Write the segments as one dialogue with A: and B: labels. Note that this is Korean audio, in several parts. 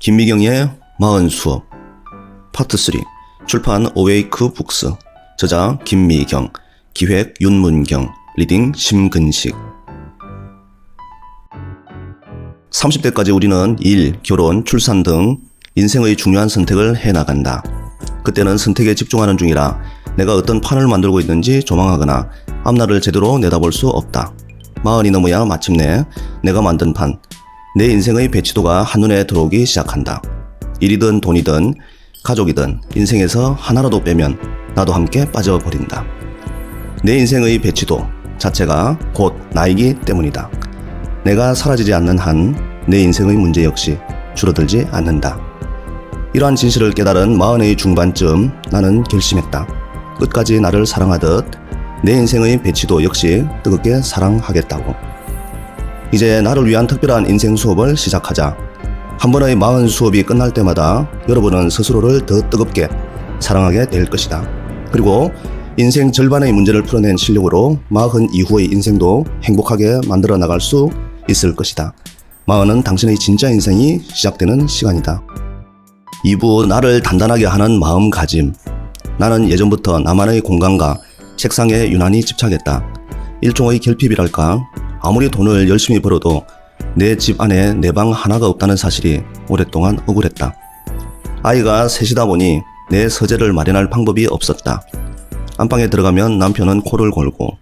A: 김미경의 40수업 파트 3 출판 어웨이크 북스 저자 김미경 기획 윤문경 리딩 심근식 30대까지 우리는 일, 결혼, 출산 등 인생의 중요한 선택을 해나간다. 그때는 선택에 집중하는 중이라 내가 어떤 판을 만들고 있는지 조망하거나 앞날을 제대로 내다볼 수 없다. 40이 넘어야 마침내 내가 만든 판, 내 인생의 배치도가 한눈에 들어오기 시작한다. 일이든 돈이든 가족이든 인생에서 하나라도 빼면 나도 함께 빠져버린다. 내 인생의 배치도 자체가 곧 나이기 때문이다. 내가 사라지지 않는 한 내 인생의 문제 역시 줄어들지 않는다. 이러한 진실을 깨달은 40의 중반쯤 나는 결심했다. 끝까지 나를 사랑하듯 내 인생의 배치도 역시 뜨겁게 사랑하겠다고. 이제 나를 위한 특별한 인생 수업을 시작하자. 한 번의 40 수업이 끝날 때마다 여러분은 스스로를 더 뜨겁게 사랑하게 될 것이다. 그리고 인생 절반의 문제를 풀어낸 실력으로 40 이후의 인생도 행복하게 만들어 나갈 수 있을 것이다. 40은 당신의 진짜 인생이 시작되는 시간이다. 2부 나를 단단하게 하는 마음가짐. 나는 예전부터 나만의 공간과 책상에 유난히 집착했다. 일종의 결핍이랄까. 아무리 돈을 열심히 벌어도 내 집 안에 내 방 하나가 없다는 사실이 오랫동안 억울했다. 아이가 셋이다 보니 내 서재를 마련할 방법이 없었다. 안방에 들어가면 남편은 코를 골고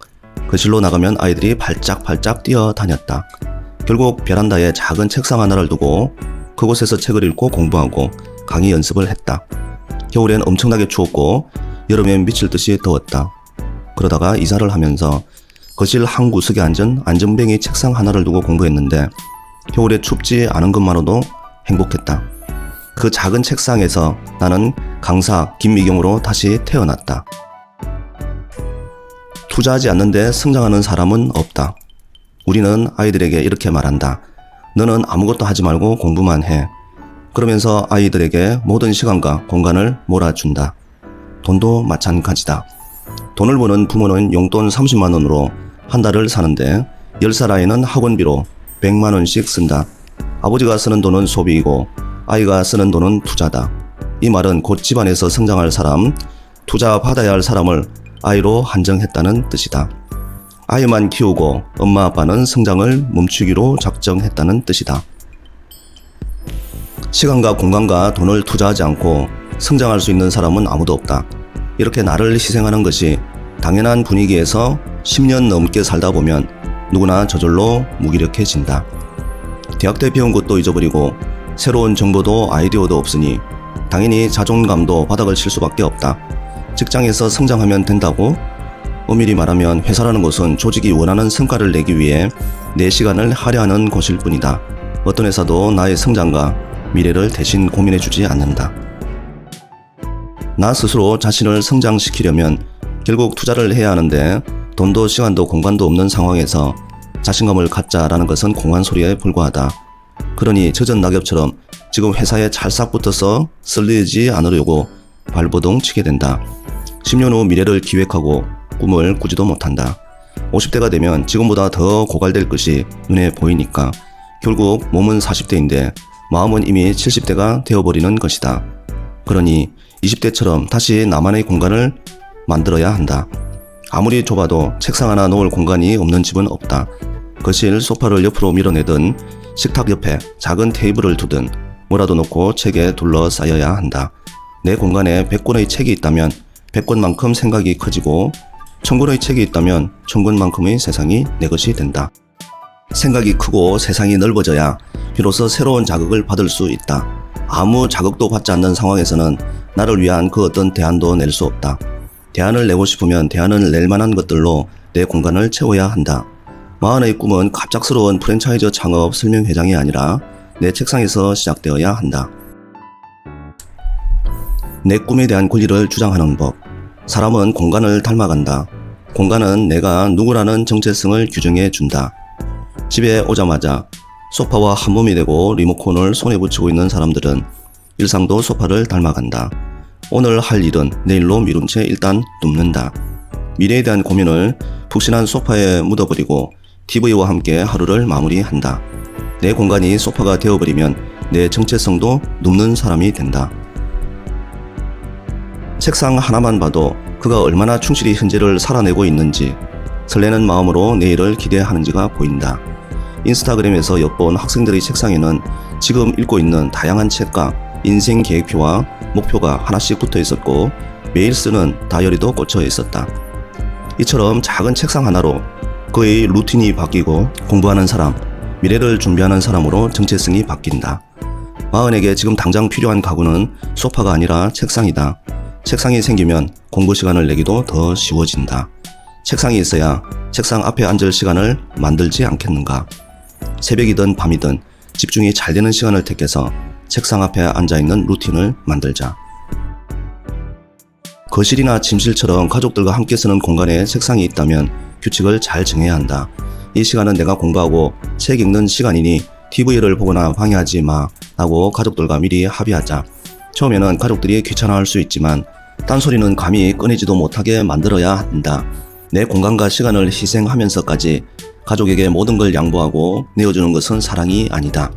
A: 거실로 나가면 아이들이 발짝발짝 뛰어다녔다. 결국 베란다에 작은 책상 하나를 두고 그곳에서 책을 읽고 공부하고 강의 연습을 했다. 겨울엔 엄청나게 추웠고 여름엔 미칠 듯이 더웠다. 그러다가 이사를 하면서 거실 한 구석에 앉은 안전뱅이 책상 하나를 두고 공부했는데 겨울에 춥지 않은 것만으로도 행복했다. 그 작은 책상에서 나는 강사 김미경으로 다시 태어났다. 투자하지 않는데 성장하는 사람은 없다. 우리는 아이들에게 이렇게 말한다. 너는 아무것도 하지 말고 공부만 해. 그러면서 아이들에게 모든 시간과 공간을 몰아준다. 돈도 마찬가지다. 돈을 버는 부모는 용돈 30만 원으로 한 달을 사는데 10살 아이는 학원비로 100만 원씩 쓴다. 아버지가 쓰는 돈은 소비이고 아이가 쓰는 돈은 투자다. 이 말은 곧 집안에서 성장할 사람, 투자 받아야 할 사람을 아이로 한정했다는 뜻이다. 아이만 키우고 엄마 아빠는 성장을 멈추기로 작정했다는 뜻이다. 시간과 공간과 돈을 투자하지 않고 성장할 수 있는 사람은 아무도 없다. 이렇게 나를 희생하는 것이 당연한 분위기에서 10년 넘게 살다 보면 누구나 저절로 무기력해진다. 대학 때 배운 것도 잊어버리고 새로운 정보도 아이디어도 없으니 당연히 자존감도 바닥을 칠 수밖에 없다. 직장에서 성장하면 된다고? 엄밀히 말하면 회사라는 것은 조직이 원하는 성과를 내기 위해 내 시간을 할애하는 곳일 뿐이다. 어떤 회사도 나의 성장과 미래를 대신 고민해주지 않는다. 나 스스로 자신을 성장시키려면 결국 투자를 해야 하는데 돈도 시간도 공간도 없는 상황에서 자신감을 갖자라는 것은 공한 소리에 불과하다. 그러니 젖은 낙엽처럼 지금 회사에 찰싹 붙어서 쓸리지 않으려고 발버둥 치게 된다. 10년 후 미래를 기획하고 꿈을 꾸지도 못한다. 50대가 되면 지금보다 더 고갈될 것이 눈에 보이니까 결국 몸은 40대인데 마음은 이미 70대가 되어버리는 것이다. 그러니 20대처럼 다시 나만의 공간을 만들어야 한다. 아무리 좁아도 책상 하나 놓을 공간이 없는 집은 없다. 거실 소파를 옆으로 밀어내든 식탁 옆에 작은 테이블을 두든 뭐라도 놓고 책에 둘러싸여야 한다. 내 공간에 100권의 책이 있다면 100권만큼 생각이 커지고 1000권의 책이 있다면 1000권만큼의 세상이 내 것이 된다. 생각이 크고 세상이 넓어져야 비로소 새로운 자극을 받을 수 있다. 아무 자극도 받지 않는 상황에서는 나를 위한 그 어떤 대안도 낼 수 없다. 대안을 내고 싶으면 대안을 낼 만한 것들로 내 공간을 채워야 한다. 40의 꿈은 갑작스러운 프랜차이즈 창업 설명회장이 아니라 내 책상에서 시작되어야 한다. 내 꿈에 대한 권리를 주장하는 법. 사람은 공간을 닮아간다. 공간은 내가 누구라는 정체성을 규정해 준다. 집에 오자마자 소파와 한 몸이 되고 리모컨을 손에 붙이고 있는 사람들은 일상도 소파를 닮아간다. 오늘 할 일은 내일로 미룬 채 일단 눕는다. 미래에 대한 고민을 푹신한 소파에 묻어버리고 TV와 함께 하루를 마무리한다. 내 공간이 소파가 되어버리면 내 정체성도 눕는 사람이 된다. 책상 하나만 봐도 그가 얼마나 충실히 현재를 살아내고 있는지, 설레는 마음으로 내일을 기대하는지가 보인다. 인스타그램에서 엿본 학생들의 책상에는 지금 읽고 있는 다양한 책과 인생 계획표와 목표가 하나씩 붙어 있었고, 매일 쓰는 다이어리도 꽂혀 있었다. 이처럼 작은 책상 하나로 그의 루틴이 바뀌고, 공부하는 사람, 미래를 준비하는 사람으로 정체성이 바뀐다. 마흔에게 지금 당장 필요한 가구는 소파가 아니라 책상이다. 책상이 생기면 공부 시간을 내기도 더 쉬워진다. 책상이 있어야 책상 앞에 앉을 시간을 만들지 않겠는가. 새벽이든 밤이든 집중이 잘 되는 시간을 택해서 책상 앞에 앉아있는 루틴을 만들자. 거실이나 침실처럼 가족들과 함께 쓰는 공간에 책상이 있다면 규칙을 잘 정해야 한다. 이 시간은 내가 공부하고 책 읽는 시간이니 TV를 보거나 방해하지 마 라고 가족들과 미리 합의하자. 처음에는 가족들이 귀찮아할 수 있지만 딴소리는 감히 꺼내지도 못하게 만들어야 한다. 내 공간과 시간을 희생하면서까지 가족에게 모든 걸 양보하고 내어주는 것은 사랑이 아니다.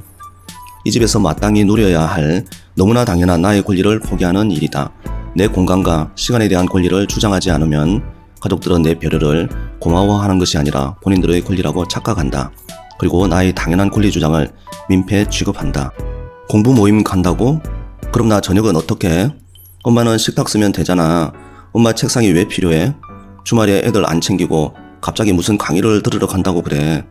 A: 이 집에서 마땅히 누려야 할 너무나 당연한 나의 권리를 포기하는 일이다. 내 공간과 시간에 대한 권리를 주장하지 않으면 가족들은 내 배려를 고마워하는 것이 아니라 본인들의 권리라고 착각한다. 그리고 나의 당연한 권리 주장을 민폐 취급한다. 공부 모임 간다고? 그럼 나 저녁은 어떻게 해? 엄마는 식탁 쓰면 되잖아. 엄마 책상이 왜 필요해? 주말에 애들 안 챙기고 갑자기 무슨 강의를 들으러 간다고 그래.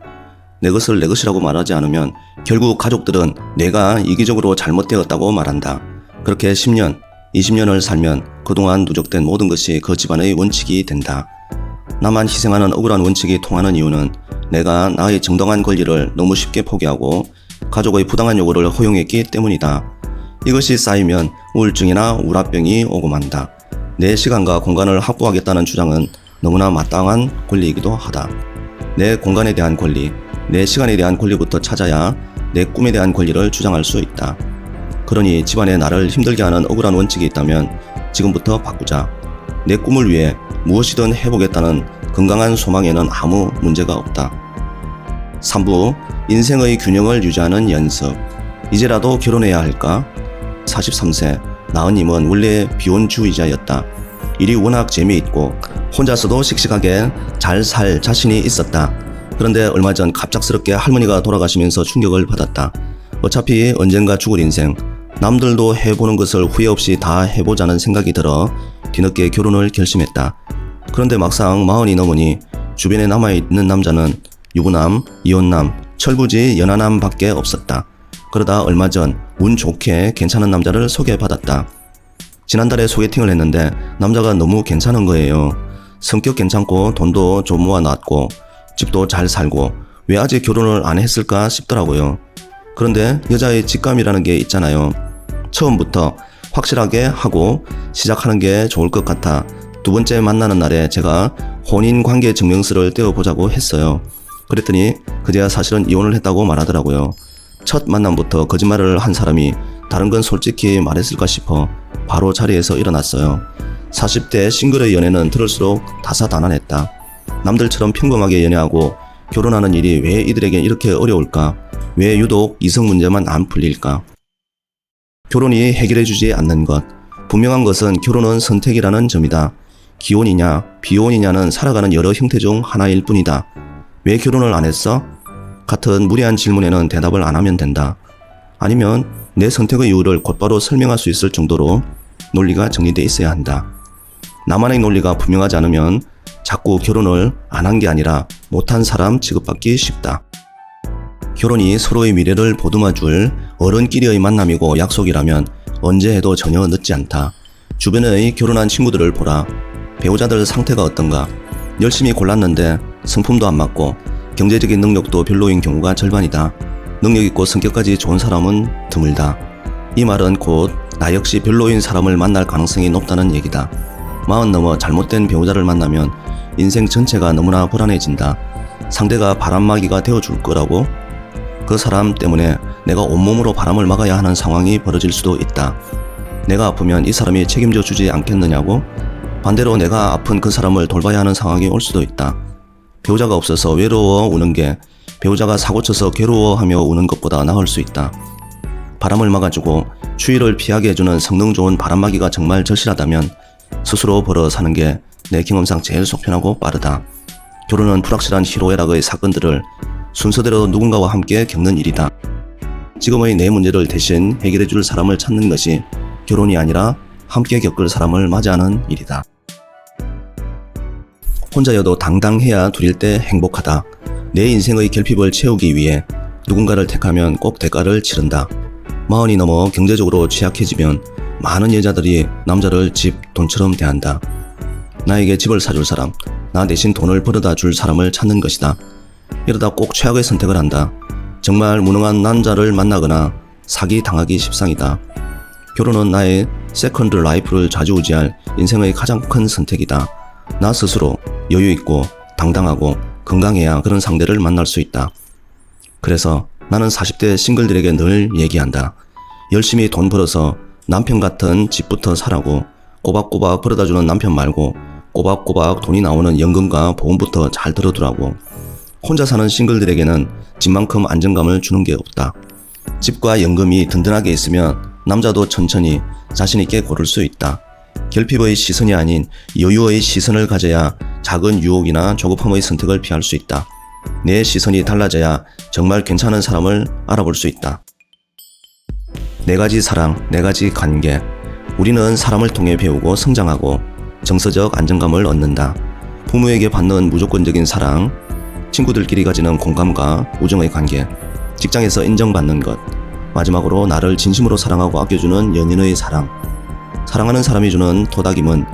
A: 내 것을 내 것이라고 말하지 않으면 결국 가족들은 내가 이기적으로 잘못되었다고 말한다. 그렇게 10년, 20년을 살면 그동안 누적된 모든 것이 그 집안의 원칙이 된다. 나만 희생하는 억울한 원칙이 통하는 이유는 내가 나의 정당한 권리를 너무 쉽게 포기하고 가족의 부당한 요구를 허용했기 때문이다. 이것이 쌓이면 우울증이나 우울병이 오고 만다. 내 시간과 공간을 확보하겠다는 주장은 너무나 마땅한 권리이기도 하다. 내 공간에 대한 권리, 내 시간에 대한 권리부터 찾아야 내 꿈에 대한 권리를 주장할 수 있다. 그러니 집안에 나를 힘들게 하는 억울한 원칙이 있다면 지금부터 바꾸자. 내 꿈을 위해 무엇이든 해보겠다는 건강한 소망에는 아무 문제가 없다. 3부, 인생의 균형을 유지하는 연습. 이제라도 결혼해야 할까? 43세, 나은님은 원래 비혼주의자였다. 일이 워낙 재미있고 혼자서도 씩씩하게 잘 살 자신이 있었다. 그런데 얼마 전 갑작스럽게 할머니가 돌아가시면서 충격을 받았다. 어차피 언젠가 죽을 인생, 남들도 해보는 것을 후회 없이 다 해보자는 생각이 들어 뒤늦게 결혼을 결심했다. 그런데 막상 40이 넘으니 주변에 남아있는 남자는 유부남, 이혼남, 철부지 연하남 밖에 없었다. 그러다 얼마 전 운 좋게 괜찮은 남자를 소개받았다. 지난달에 소개팅을 했는데 남자가 너무 괜찮은 거예요. 성격 괜찮고 돈도 좀 모아놨고 집도 잘 살고 왜 아직 결혼을 안 했을까 싶더라고요. 그런데 여자의 직감이라는 게 있잖아요. 처음부터 확실하게 하고 시작하는 게 좋을 것 같아 두 번째 만나는 날에 제가 혼인관계 증명서를 떼어보자고 했어요. 그랬더니 그제야 사실은 이혼을 했다고 말하더라고요. 첫 만남부터 거짓말을 한 사람이 다른 건 솔직히 말했을까 싶어 바로 자리에서 일어났어요. 40대 싱글의 연애는 들을수록 다사다난했다. 남들처럼 평범하게 연애하고 결혼하는 일이 왜 이들에게 이렇게 어려울까? 왜 유독 이성 문제만 안 풀릴까? 결혼이 해결해주지 않는 것. 분명한 것은 결혼은 선택이라는 점이다. 기혼이냐 비혼이냐는 살아가는 여러 형태 중 하나일 뿐이다. 왜 결혼을 안 했어? 같은 무례한 질문에는 대답을 안 하면 된다. 아니면 내 선택의 이유를 곧바로 설명할 수 있을 정도로 논리가 정리돼 있어야 한다. 나만의 논리가 분명하지 않으면 자꾸 결혼을 안 한 게 아니라 못한 사람 취급받기 쉽다. 결혼이 서로의 미래를 보듬어줄 어른끼리의 만남이고 약속이라면 언제 해도 전혀 늦지 않다. 주변의 결혼한 친구들을 보라. 배우자들 상태가 어떤가? 열심히 골랐는데 성품도 안 맞고 경제적인 능력도 별로인 경우가 절반이다. 능력 있고 성격까지 좋은 사람은 드물다. 이 말은 곧 나 역시 별로인 사람을 만날 가능성이 높다는 얘기다. 40 넘어 잘못된 배우자를 만나면 인생 전체가 너무나 불안해진다. 상대가 바람막이가 되어줄 거라고? 그 사람 때문에 내가 온몸으로 바람을 막아야 하는 상황이 벌어질 수도 있다. 내가 아프면 이 사람이 책임져 주지 않겠느냐고? 반대로 내가 아픈 그 사람을 돌봐야 하는 상황이 올 수도 있다. 배우자가 없어서 외로워 우는 게 배우자가 사고쳐서 괴로워하며 우는 것보다 나을 수 있다. 바람을 막아주고 추위를 피하게 해주는 성능 좋은 바람막이가 정말 절실하다면 스스로 벌어 사는 게 내 경험상 제일 속편하고 빠르다. 결혼은 불확실한 희로애락의 사건들을 순서대로 누군가와 함께 겪는 일이다. 지금의 내 문제를 대신 해결해줄 사람을 찾는 것이 결혼이 아니라 함께 겪을 사람을 맞이하는 일이다. 혼자여도 당당해야 둘일 때 행복하다. 내 인생의 결핍을 채우기 위해 누군가를 택하면 꼭 대가를 치른다. 40이 넘어 경제적으로 취약해지면 많은 여자들이 남자를 집, 돈처럼 대한다. 나에게 집을 사줄 사람, 나 대신 돈을 벌어다 줄 사람을 찾는 것이다. 이러다 꼭 최악의 선택을 한다. 정말 무능한 남자를 만나거나 사기 당하기 십상이다. 결혼은 나의 세컨드 라이프를 좌지우지할 인생의 가장 큰 선택이다. 나 스스로 여유있고 당당하고 건강해야 그런 상대를 만날 수 있다. 그래서 나는 40대 싱글들에게 늘 얘기한다. 열심히 돈 벌어서 남편 같은 집부터 사라고. 꼬박꼬박 벌어다주는 남편 말고 꼬박꼬박 돈이 나오는 연금과 보험부터 잘 들어두라고. 혼자 사는 싱글들에게는 집만큼 안정감을 주는 게 없다. 집과 연금이 든든하게 있으면 남자도 천천히 자신있게 고를 수 있다. 결핍의 시선이 아닌 여유의 시선을 가져야 작은 유혹이나 조급함의 선택을 피할 수 있다. 내 시선이 달라져야 정말 괜찮은 사람을 알아볼 수 있다. 4가지 사랑, 4가지 관계. 우리는 사람을 통해 배우고 성장하고 정서적 안정감을 얻는다. 부모에게 받는 무조건적인 사랑, 친구들끼리 가지는 공감과 우정의 관계, 직장에서 인정받는 것, 마지막으로 나를 진심으로 사랑하고 아껴주는 연인의 사랑. 사랑하는 사람이 주는 토닥임은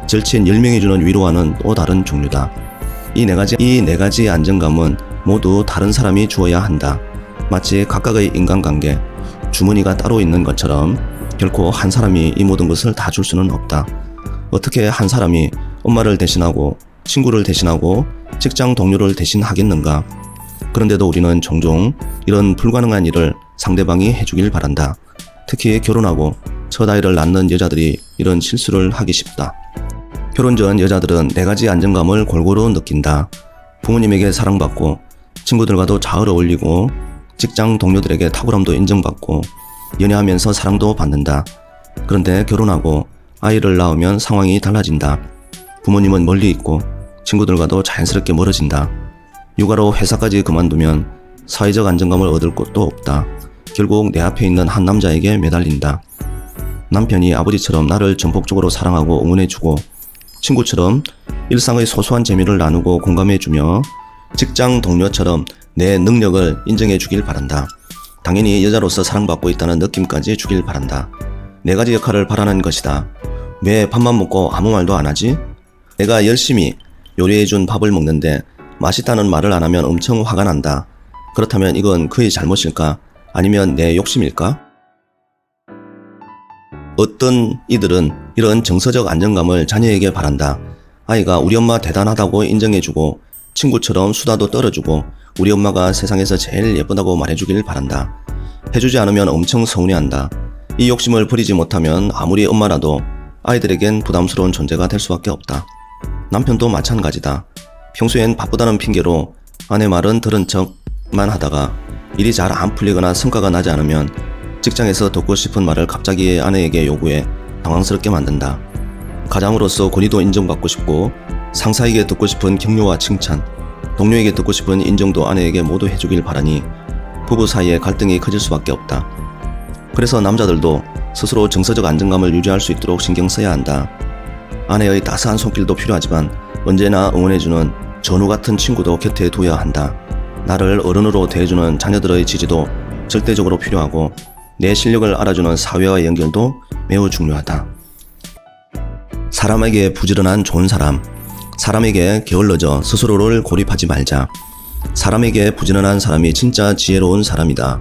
A: 절친 10명이 주는 위로와는 또 다른 종류다. 이 네 가지 안정감은 모두 다른 사람이 주어야 한다. 마치 각각의 인간관계, 주머니가 따로 있는 것처럼 결코 한 사람이 이 모든 것을 다 줄 수는 없다. 어떻게 한 사람이 엄마를 대신하고 친구를 대신하고 직장 동료를 대신하겠는가? 그런데도 우리는 종종 이런 불가능한 일을 상대방이 해주길 바란다. 특히 결혼하고 첫 아이를 낳는 여자들이 이런 실수를 하기 쉽다. 결혼 전 여자들은 4가지 안정감을 골고루 느낀다. 부모님에게 사랑받고 친구들과도 잘 어울리고 직장 동료들에게 탁월함도 인정받고 연애하면서 사랑도 받는다. 그런데 결혼하고 아이를 낳으면 상황이 달라진다. 부모님은 멀리 있고 친구들과도 자연스럽게 멀어진다. 육아로 회사까지 그만두면 사회적 안정감을 얻을 곳도 없다. 결국 내 앞에 있는 한 남자에게 매달린다. 남편이 아버지처럼 나를 전폭적으로 사랑하고 응원해주고 친구처럼 일상의 소소한 재미를 나누고 공감해주며 직장 동료처럼 내 능력을 인정해주길 바란다. 당연히 여자로서 사랑받고 있다는 느낌까지 주길 바란다. 4가지 역할을 바라는 것이다. 왜 밥만 먹고 아무 말도 안 하지? 내가 열심히 요리해준 밥을 먹는데 맛있다는 말을 안 하면 엄청 화가 난다. 그렇다면 이건 그의 잘못일까? 아니면 내 욕심일까? 어떤 이들은 이런 정서적 안정감을 자녀에게 바란다. 아이가 우리 엄마 대단하다고 인정해주고 친구처럼 수다도 떨어주고 우리 엄마가 세상에서 제일 예쁘다고 말해주길 바란다. 해주지 않으면 엄청 서운해한다. 이 욕심을 버리지 못하면 아무리 엄마라도 아이들에겐 부담스러운 존재가 될 수밖에 없다. 남편도 마찬가지다. 평소엔 바쁘다는 핑계로 아내 말은 들은 척만 하다가 일이 잘 안 풀리거나 성과가 나지 않으면 직장에서 듣고 싶은 말을 갑자기 아내에게 요구해 당황스럽게 만든다. 가장으로서 권위도 인정받고 싶고 상사에게 듣고 싶은 격려와 칭찬, 동료에게 듣고 싶은 인정도 아내에게 모두 해주길 바라니 부부 사이에 갈등이 커질 수밖에 없다. 그래서 남자들도 스스로 정서적 안정감을 유지할 수 있도록 신경 써야 한다. 아내의 따스한 손길도 필요하지만 언제나 응원해주는 전우 같은 친구도 곁에 두어야 한다. 나를 어른으로 대해주는 자녀들의 지지도 절대적으로 필요하고 내 실력을 알아주는 사회와의 연결도 매우 중요하다. 사람에게 부지런한 좋은 사람, 사람에게 게을러져 스스로를 고립하지 말자. 사람에게 부지런한 사람이 진짜 지혜로운 사람이다.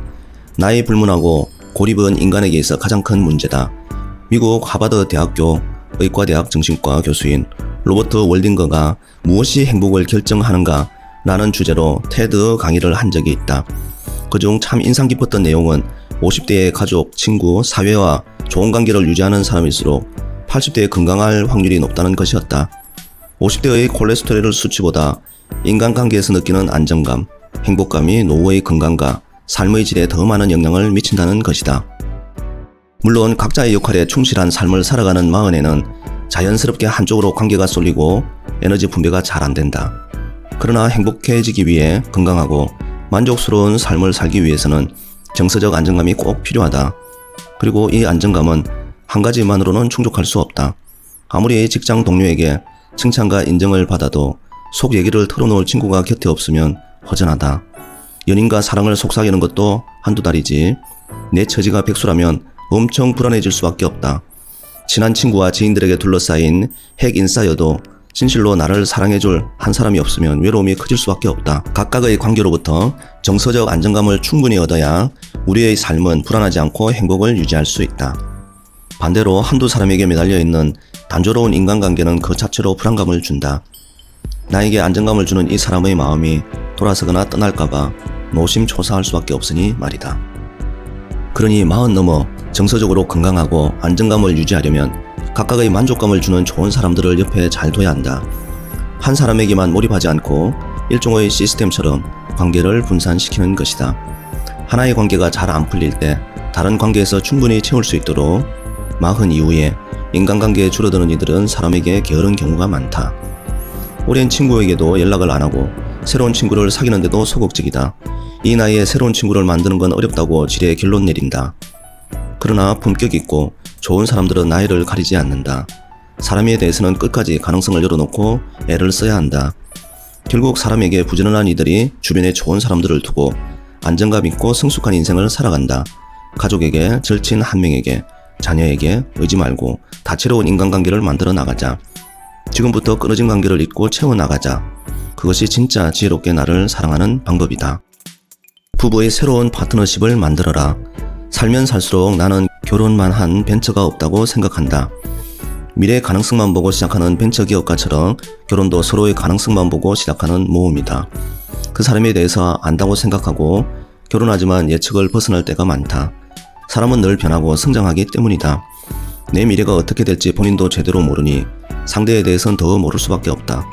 A: 나이 불문하고 고립은 인간에게 있어 가장 큰 문제다. 미국 하버드 대학교 의과대학 정신과 교수인 로버트 월딩거가 무엇이 행복을 결정하는가 라는 주제로 테드 강의를 한 적이 있다. 그중 참 인상 깊었던 내용은 50대의 가족, 친구, 사회와 좋은 관계를 유지하는 사람일수록 80대에 건강할 확률이 높다는 것이었다. 50대의 콜레스테롤 수치보다 인간관계에서 느끼는 안정감, 행복감이 노후의 건강과 삶의 질에 더 많은 영향을 미친다는 것이다. 물론 각자의 역할에 충실한 삶을 살아가는 마흔에는 자연스럽게 한쪽으로 관계가 쏠리고 에너지 분배가 잘 안 된다. 그러나 행복해지기 위해 건강하고 만족스러운 삶을 살기 위해서는 정서적 안정감이 꼭 필요하다. 그리고 이 안정감은 한 가지만으로는 충족할 수 없다. 아무리 직장 동료에게 칭찬과 인정을 받아도 속 얘기를 털어놓을 친구가 곁에 없으면 허전하다. 연인과 사랑을 속삭이는 것도 한두 달이지. 내 처지가 백수라면 엄청 불안해질 수밖에 없다. 친한 친구와 지인들에게 둘러싸인 핵 인싸여도 진실로 나를 사랑해줄 한 사람이 없으면 외로움이 커질 수밖에 없다. 각각의 관계로부터 정서적 안정감을 충분히 얻어야 우리의 삶은 불안하지 않고 행복을 유지할 수 있다. 반대로 한두 사람에게 매달려 있는 단조로운 인간관계는 그 자체로 불안감을 준다. 나에게 안정감을 주는 이 사람의 마음이 돌아서거나 떠날까봐 노심초사할 수밖에 없으니 말이다. 그러니 40 넘어 정서적으로 건강하고 안정감을 유지하려면 각각의 만족감을 주는 좋은 사람들을 옆에 잘 둬야 한다. 한 사람에게만 몰입하지 않고 일종의 시스템처럼 관계를 분산시키는 것이다. 하나의 관계가 잘 안 풀릴 때 다른 관계에서 충분히 채울 수 있도록 40 이후에 인간관계에 줄어드는 이들은 사람에게 게으른 경우가 많다. 오랜 친구에게도 연락을 안 하고 새로운 친구를 사귀는데도 소극적이다. 이 나이에 새로운 친구를 만드는 건 어렵다고 지레 결론 내린다. 그러나 품격 있고 좋은 사람들은 나이를 가리지 않는다. 사람에 대해서는 끝까지 가능성을 열어놓고 애를 써야 한다. 결국 사람에게 부지런한 이들이 주변에 좋은 사람들을 두고 안정감 있고 성숙한 인생을 살아간다. 가족에게, 절친 한 명에게, 자녀에게 의지 말고 다채로운 인간관계를 만들어 나가자. 지금부터 끊어진 관계를 잇고 채워나가자. 그것이 진짜 지혜롭게 나를 사랑하는 방법이다. 부부의 새로운 파트너십을 만들어라. 살면 살수록 나는 결혼만 한 벤처가 없다고 생각한다. 미래의 가능성만 보고 시작하는 벤처기업가처럼 결혼도 서로의 가능성만 보고 시작하는 모험이다. 그 사람에 대해서 안다고 생각하고 결혼하지만 예측을 벗어날 때가 많다. 사람은 늘 변하고 성장하기 때문이다. 내 미래가 어떻게 될지 본인도 제대로 모르니 상대에 대해서는 더 모를 수밖에 없다.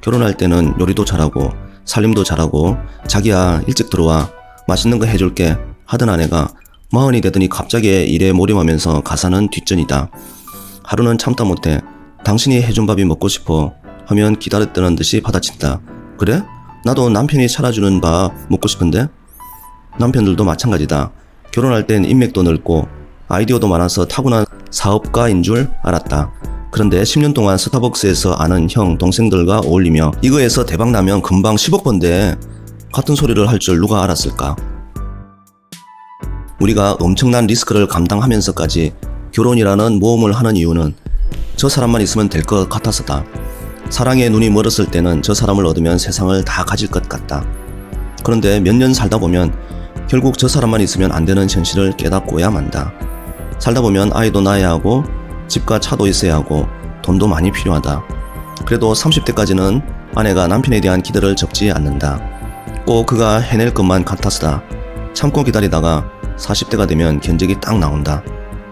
A: 결혼할 때는 요리도 잘하고 살림도 잘하고 자기야 일찍 들어와 맛있는 거 해줄게 하던 아내가 40이 되더니 갑자기 일에 몰입하면서 가사는 뒷전이다. 하루는 참다 못해 당신이 해준 밥이 먹고 싶어 하면 기다렸다는 듯이 받아친다. 그래? 나도 남편이 차려주는 밥 먹고 싶은데? 남편들도 마찬가지다. 결혼할 땐 인맥도 넓고 아이디어도 많아서 타고난 사업가인 줄 알았다. 그런데 10년 동안 스타벅스에서 아는 형, 동생들과 어울리며 이거에서 대박 나면 금방 10억 번데 같은 소리를 할 줄 누가 알았을까? 우리가 엄청난 리스크를 감당하면서까지 결혼이라는 모험을 하는 이유는 저 사람만 있으면 될 것 같아서다. 사랑에 눈이 멀었을 때는 저 사람을 얻으면 세상을 다 가질 것 같다. 그런데 몇 년 살다 보면 결국 저 사람만 있으면 안 되는 현실을 깨닫고야 만다. 살다 보면 아이도 낳아야 하고 집과 차도 있어야 하고 돈도 많이 필요하다. 그래도 30대까지는 아내가 남편에 대한 기대를 적지 않는다. 꼭 그가 해낼 것만 같아서다. 참고 기다리다가 40대가 되면 견적이 딱 나온다.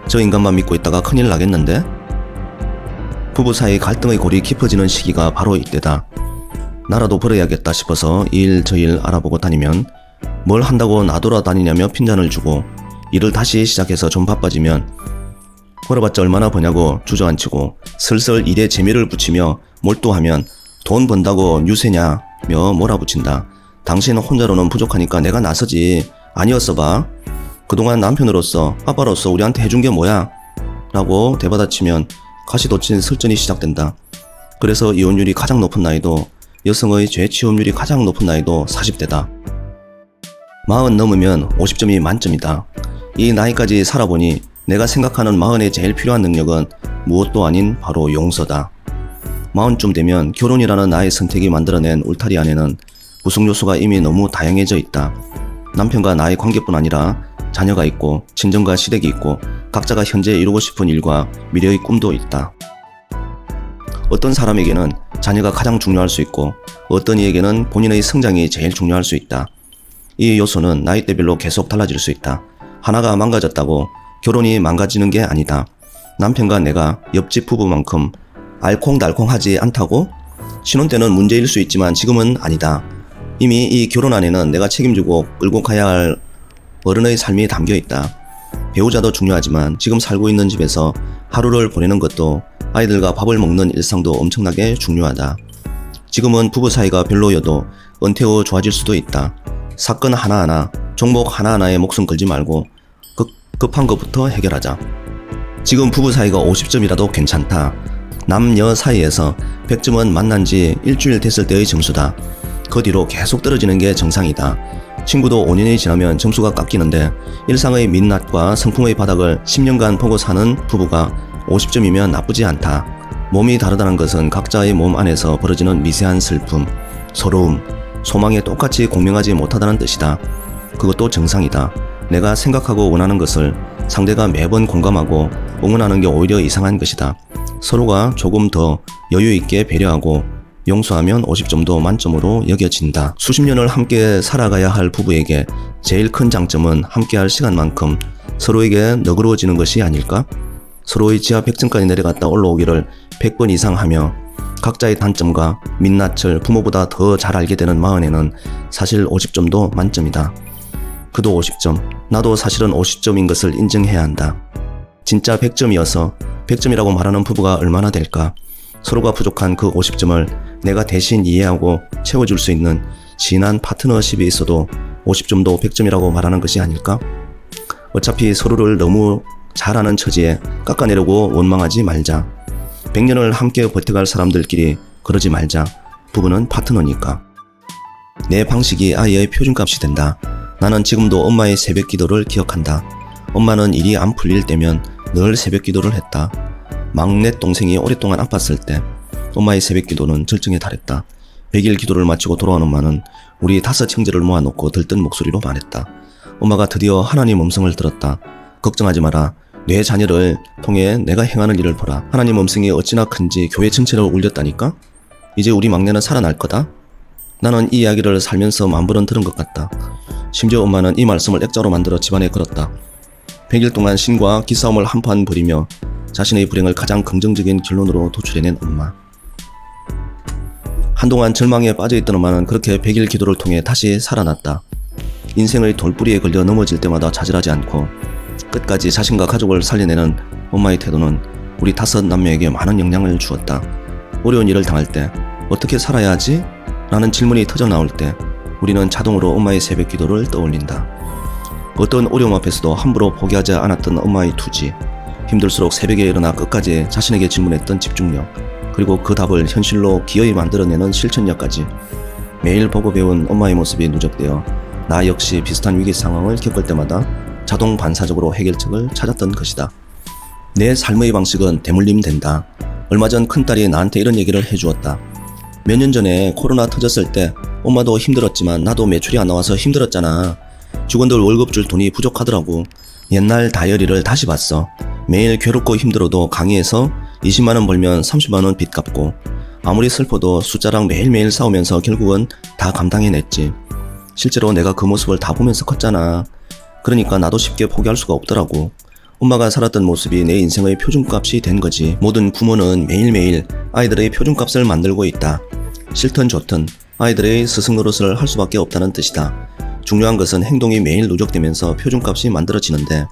A: 저 인간만 믿고 있다가 큰일 나겠는데? 부부 사이 갈등의 골이 깊어지는 시기가 바로 이때다. 나라도 벌어야겠다 싶어서 이 일 저 일 알아보고 다니면 뭘 한다고 나돌아다니냐며 핀잔을 주고 일을 다시 시작해서 좀 바빠지면 벌어봤자 얼마나 버냐고 주저앉히고 슬슬 일에 재미를 붙이며 몰두하면 돈 번다고 유세냐며 몰아붙인다. 당신 혼자로는 부족하니까 내가 나서지 아니었어 봐. 그동안 남편으로서 아빠로서 우리한테 해준 게 뭐야? 라고 대받아치면 가시돋친 설전이 시작된다. 그래서 이혼율이 가장 높은 나이도 여성의 재취업률이 가장 높은 나이도 40대다. 40 넘으면 50점이 만점이다. 이 나이까지 살아보니 내가 생각하는 40에 제일 필요한 능력은 무엇도 아닌 바로 용서다. 40쯤 되면 결혼이라는 나의 선택이 만들어낸 울타리 안에는 구성 요소가 이미 너무 다양해져 있다. 남편과 나의 관계뿐 아니라 자녀가 있고 친정과 시댁이 있고 각자가 현재 이루고 싶은 일과 미래의 꿈도 있다. 어떤 사람에게는 자녀가 가장 중요할 수 있고 어떤 이에게는 본인의 성장이 제일 중요할 수 있다. 이 요소는 나이대별로 계속 달라질 수 있다. 하나가 망가졌다고 결혼이 망가지는 게 아니다. 남편과 내가 옆집 부부만큼 알콩달콩하지 않다고? 신혼 때는 문제일 수 있지만 지금은 아니다. 이미 이 결혼 안에는 내가 책임지고 끌고 가야 할 어른의 삶이 담겨 있다. 배우자도 중요하지만 지금 살고 있는 집에서 하루를 보내는 것도 아이들과 밥을 먹는 일상도 엄청나게 중요하다. 지금은 부부 사이가 별로여도 은퇴 후 좋아질 수도 있다. 사건 하나하나, 종목 하나하나에 목숨 걸지 말고 급한 것부터 해결하자. 지금 부부 사이가 50점이라도 괜찮다. 남녀 사이에서 100점은 만난 지 일주일 됐을 때의 점수다. 그 뒤로 계속 떨어지는 게 정상이다. 친구도 5년이 지나면 점수가 깎이는데 일상의 민낯과 성품의 바닥을 10년간 보고 사는 부부가 50점이면 나쁘지 않다. 몸이 다르다는 것은 각자의 몸 안에서 벌어지는 미세한 슬픔, 서러움, 소망에 똑같이 공명하지 못하다는 뜻이다. 그것도 정상이다. 내가 생각하고 원하는 것을 상대가 매번 공감하고 응원하는 게 오히려 이상한 것이다. 서로가 조금 더 여유 있게 배려하고 용서하면 50점도 만점으로 여겨진다. 수십 년을 함께 살아가야 할 부부에게 제일 큰 장점은 함께할 시간만큼 서로에게 너그러워지는 것이 아닐까? 서로의 지하 100층까지 내려갔다 올라오기를 100번 이상 하며 각자의 단점과 민낯을 부모보다 더 잘 알게 되는 마흔에는 사실 50점도 만점이다. 그도 50점, 나도 사실은 50점인 것을 인정해야 한다. 진짜 100점이어서 100점이라고 말하는 부부가 얼마나 될까? 서로가 부족한 그 50점을 내가 대신 이해하고 채워줄 수 있는 진한 파트너십이 있어도 50점도 100점이라고 말하는 것이 아닐까? 어차피 서로를 너무 잘 아는 처지에 깎아내려고 원망하지 말자. 100년을 함께 버텨갈 사람들끼리 그러지 말자. 부부는 파트너니까. 내 방식이 아이의 표준값이 된다. 나는 지금도 엄마의 새벽 기도를 기억한다. 엄마는 일이 안 풀릴 때면 늘 새벽 기도를 했다. 막내 동생이 오랫동안 아팠을 때 엄마의 새벽 기도는 절정에 달했다. 100일 기도를 마치고 돌아온 엄마는 우리 5 형제를 모아놓고 들뜬 목소리로 말했다. 엄마가 드디어 하나님 음성을 들었다. 걱정하지 마라. 내 자녀를 통해 내가 행하는 일을 보라. 하나님 음성이 어찌나 큰지 교회 전체를 울렸다니까? 이제 우리 막내는 살아날 거다? 나는 이 이야기를 살면서 만번은 들은 것 같다. 심지어 엄마는 이 말씀을 액자로 만들어 집안에 걸었다. 100일 동안 신과 기싸움을 한판 벌이며 자신의 불행을 가장 긍정적인 결론으로 도출해낸 엄마. 한동안 절망에 빠져있던 엄마는 그렇게 100일 기도를 통해 다시 살아났다. 인생의 돌부리에 걸려 넘어질 때마다 좌절하지 않고 끝까지 자신과 가족을 살려내는 엄마의 태도는 우리 5 남매에게 많은 영향을 주었다. 어려운 일을 당할 때 어떻게 살아야 하지? 라는 질문이 터져나올 때 우리는 자동으로 엄마의 새벽 기도를 떠올린다. 어떤 어려움 앞에서도 함부로 포기하지 않았던 엄마의 투지, 힘들수록 새벽에 일어나 끝까지 자신에게 질문했던 집중력, 그리고 그 답을 현실로 기어이 만들어내는 실천력까지 매일 보고 배운 엄마의 모습이 누적되어 나 역시 비슷한 위기 상황을 겪을 때마다 자동 반사적으로 해결책을 찾았던 것이다. 내 삶의 방식은 대물림 된다. 얼마 전 큰딸이 나한테 이런 얘기를 해주었다. 몇 년 전에 코로나 터졌을 때 엄마도 힘들었지만 나도 매출이 안 나와서 힘들었잖아. 직원들 월급 줄 돈이 부족하더라고. 옛날 다이어리를 다시 봤어. 매일 괴롭고 힘들어도 강의에서 20만원 벌면 30만원 빚 갚고 아무리 슬퍼도 숫자랑 매일매일 싸우면서 결국은 다 감당해냈지. 실제로 내가 그 모습을 다 보면서 컸잖아. 그러니까 나도 쉽게 포기할 수가 없더라고. 엄마가 살았던 모습이 내 인생의 표준값이 된 거지. 모든 부모는 매일매일 아이들의 표준값을 만들고 있다. 싫든 좋든 아이들의 스승 노릇을 할 수밖에 없다는 뜻이다. 중요한 것은 행동이 매일 누적되면서 표준값이 만들어지는데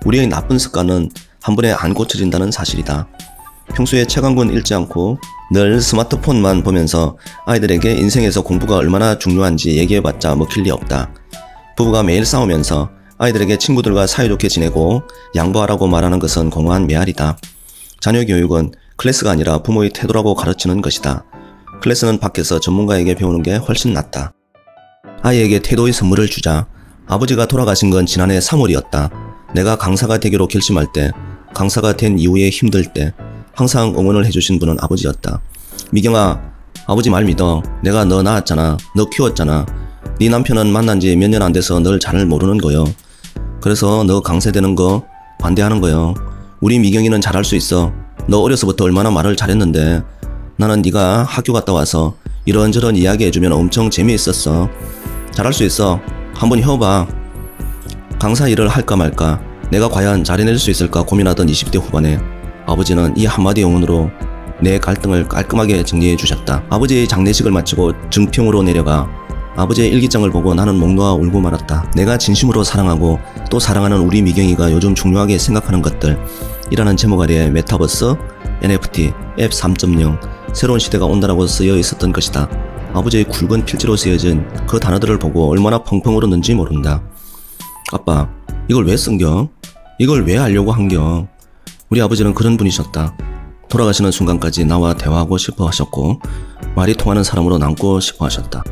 A: 우리의 나쁜 습관은 한 번에 안 고쳐진다는 사실이다. 평소에 책 한 권 읽지 않고 늘 스마트폰만 보면서 아이들에게 인생에서 공부가 얼마나 중요한지 얘기해봤자 먹힐 리 없다. 부부가 매일 싸우면서 아이들에게 친구들과 사이좋게 지내고 양보하라고 말하는 것은 공허한 메아리다. 자녀 교육은 클래스가 아니라 부모의 태도라고 가르치는 것이다. 클래스는 밖에서 전문가에게 배우는 게 훨씬 낫다. 아이에게 태도의 선물을 주자. 아버지가 돌아가신 건 지난해 3월이었다. 내가 강사가 되기로 결심할 때, 강사가 된 이후에 힘들 때 항상 응원을 해주신 분은 아버지였다. 미경아, 아버지 말 믿어. 내가 너 낳았잖아. 너 키웠잖아. 네 남편은 만난 지 몇 년 안 돼서 널 잘 모르는 거요. 그래서 너 강사 되는 거 반대하는 거요. 우리 미경이는 잘할 수 있어. 너 어려서부터 얼마나 말을 잘했는데 나는 네가 학교 갔다 와서 이런저런 이야기해주면 엄청 재미있었어. 잘할 수 있어. 한번 해봐. 강사 일을 할까 말까, 내가 과연 잘해낼 수 있을까 고민하던 20대 후반에 아버지는 이 한마디 응원으로 내 갈등을 깔끔하게 정리해 주셨다. 아버지의 장례식을 마치고 증평으로 내려가 아버지의 일기장을 보고 나는 목 놓아 울고 말았다. 내가 진심으로 사랑하고 또 사랑하는 우리 미경이가 요즘 중요하게 생각하는 것들 이라는 제목 아래에 메타버스, NFT, 앱 3.0, 새로운 시대가 온다라고 쓰여 있었던 것이다. 아버지의 굵은 필지로 쓰여진 그 단어들을 보고 얼마나 펑펑 울었는지 모른다. 아빠, 이걸 왜 쓴겨? 이걸 왜 알려고 한겨? 우리 아버지는 그런 분이셨다. 돌아가시는 순간까지 나와 대화하고 싶어 하셨고 말이 통하는 사람으로 남고 싶어 하셨다.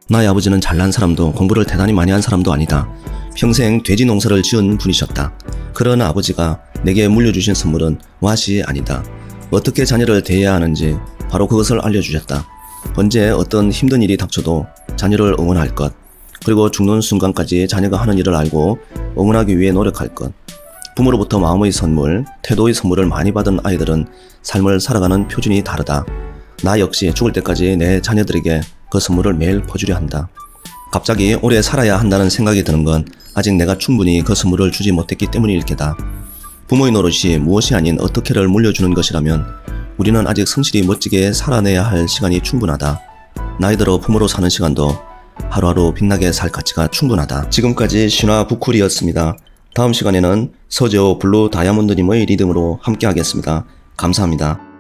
A: 나의 아버지는 잘난 사람도 공부를 대단히 많이 한 사람도 아니다. 평생 돼지 농사를 지은 분이셨다. 그런 아버지가 내게 물려주신 선물은 왓이 아니다. 어떻게 자녀를 대해야 하는지 바로 그것을 알려주셨다. 언제 어떤 힘든 일이 닥쳐도 자녀를 응원할 것, 그리고 죽는 순간까지 자녀가 하는 일을 알고 응원하기 위해 노력할 것. 부모로부터 마음의 선물, 태도의 선물을 많이 받은 아이들은 삶을 살아가는 표준이 다르다. 나 역시 죽을 때까지 내 자녀들에게 그 선물을 매일 퍼주려 한다. 갑자기 오래 살아야 한다는 생각이 드는 건 아직 내가 충분히 그 선물을 주지 못했기 때문일 게다. 부모의 노릇이 무엇이 아닌 어떻게를 물려주는 것이라면 우리는 아직 성실히 멋지게 살아내야 할 시간이 충분하다. 나이 들어 부모로 사는 시간도 하루하루 빛나게 살 가치가 충분하다. 지금까지 신화 부쿨이었습니다. 다음 시간에는 서재호 블루 다이아몬드님의 리듬으로 함께 하겠습니다. 감사합니다.